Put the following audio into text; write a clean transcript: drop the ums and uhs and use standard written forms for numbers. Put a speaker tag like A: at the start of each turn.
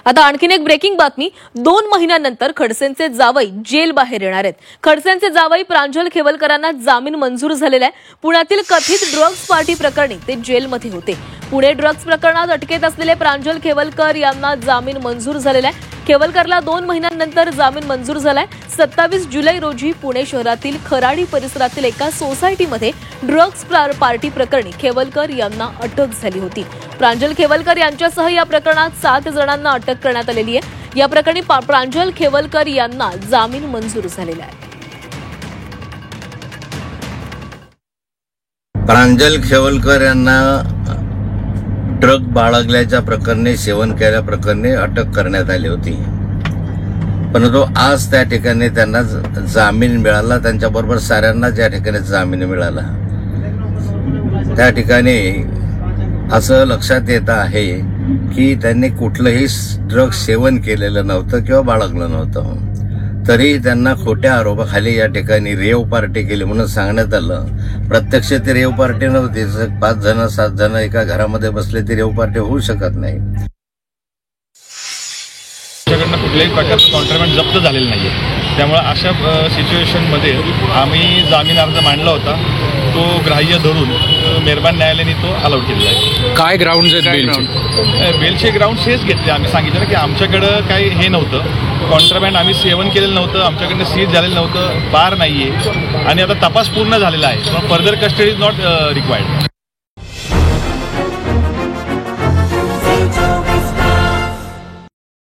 A: आता आणखीन एक ब्रेकिंग बातमी। 2 महिन्यानंतर खडसेंचे जावई जेल बाहेर येणार आहेत। खडसेंचे जावई प्रांजल खेवलकरांना जामीन मंजूर झालेला आहे। पुण्यातील कथित ड्रग्ज पार्टी प्रकरणी ते जेलमध्ये होते। पुणे ड्रग्ज प्रकरणात अटकेत असलेले प्रांजल खेवलकर यांना जामीन मंजूर झालेला आहे। खेवलकरला 2 महिन्यांनंतर जामीन मंजूर झालाय। 27 जुलै रोजी पुणे शहरातील खराडी परिसरातील एका सोसायटीमध्ये ड्रग्ज पार्टी प्रकरणी खेवलकर यांना अटक झाली होती। प्रांजल खेवलकर यांच्यासह या प्रकरणात 7 जणांना अटक करण्यात आलेली आहे। या प्रकरणी प्रांजल खेवलकर यांना जामीन मंजूर झालेला आहे।
B: प्रांजल खेवलकर यांना ड्रग बाळगल्याच्या प्रकरणी, सेवन केल्याप्रकरणी अटक करण्यात आली होती, परंतु आज त्या ठिकाणी त्यांना जामीन मिळाला। त्यांच्याबरोबर साऱ्यांनाच या ठिकाणी जामीन मिळाला। त्या ठिकाणी असं लक्षात येत आहे की त्यांनी कुठलंही ड्रग सेवन केलेलं नव्हतं किंवा बाळगलं नव्हतं, तरी त्यांना खोट्या आरोपाखाली या ठिकाणी रेव पार्टी केली म्हणून सांगण्यात आलं। प्रत्यक्ष ती रेव पार्टी नव्हती। 5 जण 7 जण एका घरामध्ये बसले ती रेव पार्टी होऊ शकत नाही।
C: आमच्याकडनं कुठल्याही प्रकारचं कॉन्ट्राबँड जप्त झालेलं नाहीये, त्यामुळे अशा सिच्युएशनमध्ये आम्ही जामीन अर्ज मांडला होता। तो ग्राह्य धरून मेहरबान न्यायालयाने तो अलाउड केलेला आहे।
D: काय ग्राउंड आहेत?
C: बेलचे ग्राउंड हेच घेतले। आम्ही सांगितलं ना की आमच्याकडं काही हे नव्हतं, कॉन्ट्राबँड आम्ही सेवन केलेलं नव्हतं, आमच्याकडनं सीज झालेलं नव्हतं, बार नाहीये आणि आता तपास पूर्ण झालेला आहे। Further custody is not required.